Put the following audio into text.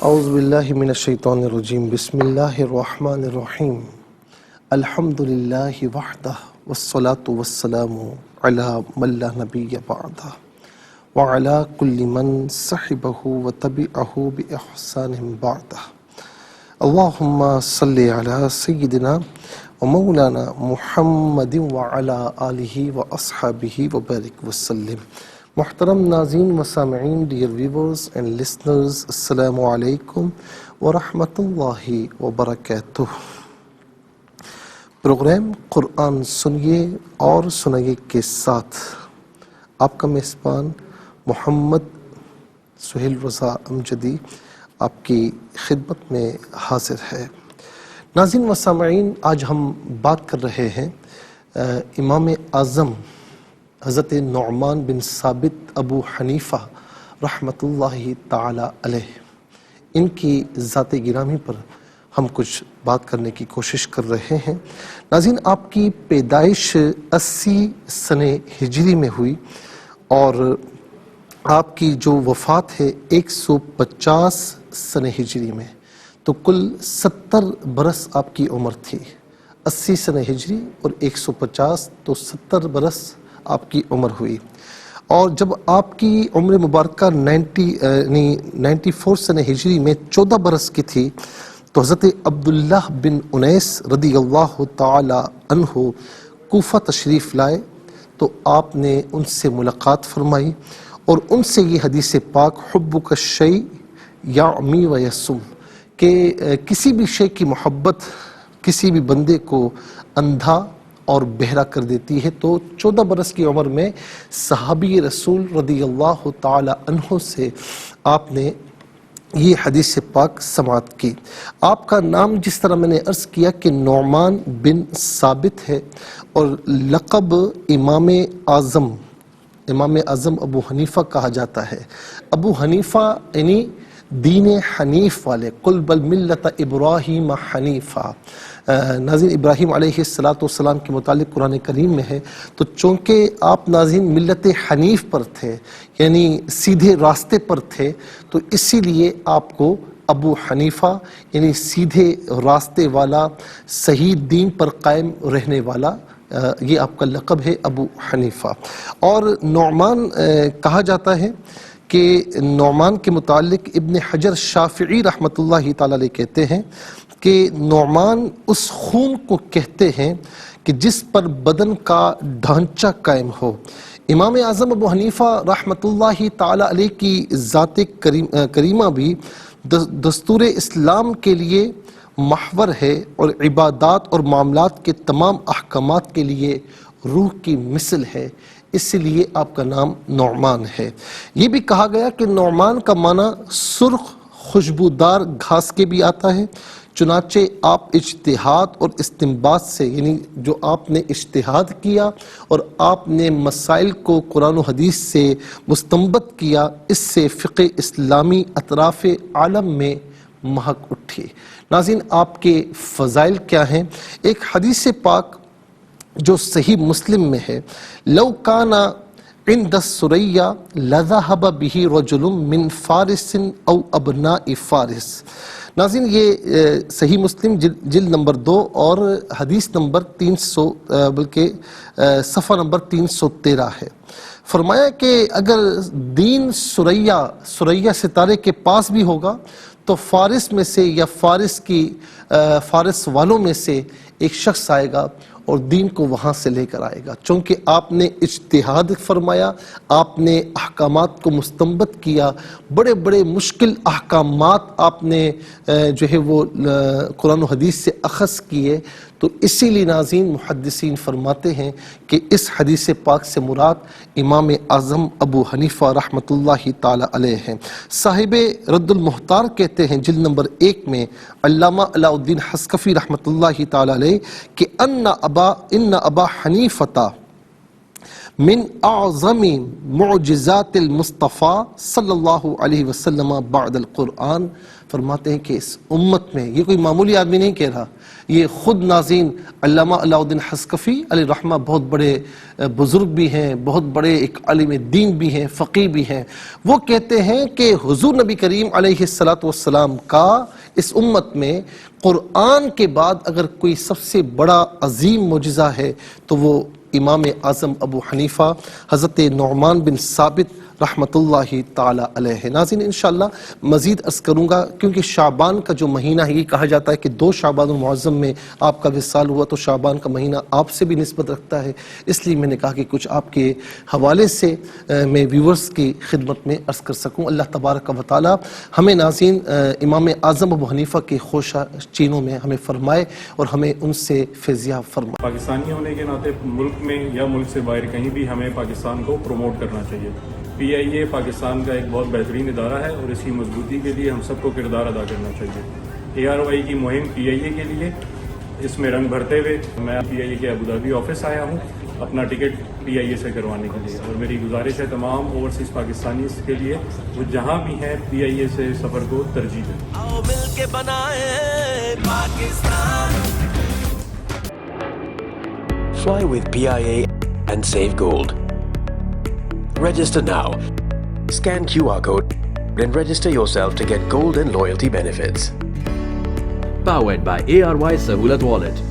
اعوذ باللہ من الشیطان الرجیم بسم اللہ الرحمن الرحیم الحمد للہ وحدہ والصلاة والسلام علی من لا نبی بعدہ وعلی کل من صحبہ وتبعہ بإحسان بعدہ اللہم صلی علی سیدنا ومولانا محمد وعلی آلہ واصحابہ وبارک وسلم۔ محترم ناظرین و سامعین، ڈیئر ویورز اینڈ لسنرز، السلام علیکم ورحمۃ اللہ وبرکاتہ۔ پروگرام قرآن سنیے اور سنائیے کے ساتھ آپ کا میزبان محمد سہیل رضا امجدی آپ کی خدمت میں حاضر ہے۔ ناظرین و سامعین، آج ہم بات کر رہے ہیں امام اعظم حضرت نعمان بن ثابت ابو حنیفہ رحمۃ اللہ تعالی علیہ، ان کی ذات گرامی پر ہم کچھ بات کرنے کی کوشش کر رہے ہیں۔ ناظرین، آپ کی پیدائش 80 سنہ ہجری میں ہوئی اور آپ کی جو وفات ہے 150 سنہ ہجری میں، تو کل 70 برس آپ کی عمر تھی۔ 80 سنہ ہجری اور 150 تو 70 برس آپ کی عمر ہوئی۔ اور جب آپ کی عمر مبارکہ 94 سنہ ہجری میں 14 برس کی تھی تو حضرت عبداللہ بن انیس رضی اللہ تعالی عنہ کوفہ تشریف لائے، تو آپ نے ان سے ملاقات فرمائی اور ان سے یہ حدیث پاک حبک الشیء یعمی و یسم، کہ کسی بھی شے کی محبت کسی بھی بندے کو اندھا اور بہرا کر دیتی ہے۔ تو 14 برس کی عمر میں صحابی رسول رضی اللہ تعالی عنہ سے آپ نے یہ حدیث پاک سماعت کی۔ آپ کا نام جس طرح میں نے عرض کیا کہ نعمان بن ثابت ہے، اور لقب امام اعظم ابو حنیفہ کہا جاتا ہے۔ ابو حنیفہ یعنی دین حنیف والے، قل بل ملت ابراہیم حنیفہ۔ ناظرین، ابراہیم علیہ السلام کے متعلق قرآن کریم میں ہے، تو چونکہ آپ ناظرین ملت حنیف پر تھے، یعنی سیدھے راستے پر تھے، تو اسی لیے آپ کو ابو حنیفہ یعنی سیدھے راستے والا، صحیح دین پر قائم رہنے والا، یہ آپ کا لقب ہے ابو حنیفہ۔ اور نعمان کہا جاتا ہے کہ نعمان کے متعلق ابن حجر شافعی رحمۃ اللہ تعالی علیہ کہتے ہیں کہ نعمان اس خون کو کہتے ہیں کہ جس پر بدن کا ڈھانچہ قائم ہو۔ امام اعظم ابو حنیفہ رحمۃ اللہ تعالی علیہ کی ذات کریمہ بھی دستور اسلام کے لیے محور ہے، اور عبادات اور معاملات کے تمام احکامات کے لیے روح کی مثل ہے، اس لیے آپ کا نام نعمان ہے۔ یہ بھی کہا گیا کہ نعمان کا معنی سرخ خوشبودار گھاس کے بھی آتا ہے، چنانچہ آپ اجتہاد اور استنباط سے، یعنی جو آپ نے اجتہاد کیا اور آپ نے مسائل کو قرآن و حدیث سے مستنبط کیا، اس سے فقہ اسلامی اطراف عالم میں مہک اٹھی۔ ناظرین، آپ کے فضائل کیا ہیں؟ ایک حدیث پاک جو صحیح مسلم میں ہے، لو کان عند الثریہ لذهب به رجل من فارس او ابناء فارس۔ ناظرین، یہ صحیح مسلم جلد نمبر 2 اور حدیث نمبر 300 بلکہ صفحہ نمبر 313 ہے۔ فرمایا کہ اگر دین ثریہ ستارے کے پاس بھی ہوگا تو فارس میں سے یا فارس والوں میں سے ایک شخص آئے گا اور دین کو وہاں سے لے کر آئے گا، چونکہ آپ نے اجتہاد فرمایا، آپ نے احکامات کو مستنبط کیا، بڑے بڑے مشکل احکامات آپ نے جو ہے وہ قرآن و حدیث سے اخذ کیے۔ تو اسی لیے ناظرین محدثین فرماتے ہیں کہ اس حدیث پاک سے مراد امام اعظم ابو حنیفہ رحمۃ اللہ تعالی علیہ ہیں۔ صاحب رد المحتار کہتے ہیں جلد نمبر 1 میں، علامہ علاء الدین حسکفی رحمۃ اللہ تعالی علیہ، کہ ان ابا حنیفہ من اعظم معجزات المصطفیٰ صلی اللہ علیہ وسلم بعد القرآن. فرماتے ہیں کہ اس امت میں، یہ کوئی معمولی آدمی نہیں کہہ رہا، یہ خود ناظرین علامہ علاء الدین حصکفی علیہ رحمہ بہت بڑے بزرگ بھی ہیں، بہت بڑے ایک عالم دین بھی ہیں، فقی بھی ہیں. وہ کہتے ہیں کہ حضور نبی کریم علیہ السلام کا اس امت میں قرآن کے بعد اگر کوئی سب سے بڑا عظیم معجزہ ہے تو وہ امام اعظم ابو حنیفہ حضرت نعمان بن ثابت رحمۃ اللہ تعالی علیہ. ناظرین انشاءاللہ مزید عرض کروں گا، کیونکہ شعبان کا جو مہینہ ہے، یہ کہا جاتا ہے کہ 2 شعبان المعظم میں آپ کا وصال ہوا، تو شعبان کا مہینہ آپ سے بھی نسبت رکھتا ہے، اس لیے میں نے کہا کہ کچھ آپ کے حوالے سے میں ویورز کی خدمت میں عرض کر سکوں. اللہ تبارک و تعالی ہمیں ناظرین امام اعظم ابو حنیفہ کے خوشہ چینوں میں ہمیں فرمائے اور ہمیں ان سے فیضیاب فرمائے. پاکستانی ہونے کے ناطے ملک میں یا ملک سے باہر کہیں بھی ہمیں پاکستان کو پروموٹ کرنا چاہیے. پی آئی اے پاکستان کا ایک بہت بہترین ادارہ ہے اور اس کی مضبوطی کے لیے ہم سب کو کردار ادا کرنا چاہیے. اے آر وائی کی مہم پی آئی اے کے لیے اس میں رنگ بھرتے ہوئے میں پی آئی اے کے ابوظہبی آفس آیا ہوں اپنا ٹکٹ پی آئی اے سے کروانے کے لیے، اور میری گزارش ہے تمام اوورسیز پاکستانیز کے لیے وہ جہاں بھی ہیں پی آئی اے سے سفر کو ترجیح دیں. آؤ مل کے بنائیں Pakistan. Fly with PIA and save gold. Register now. Scan QR code and register yourself to get gold and loyalty benefits. Powered by ARY Sahulat Wallet.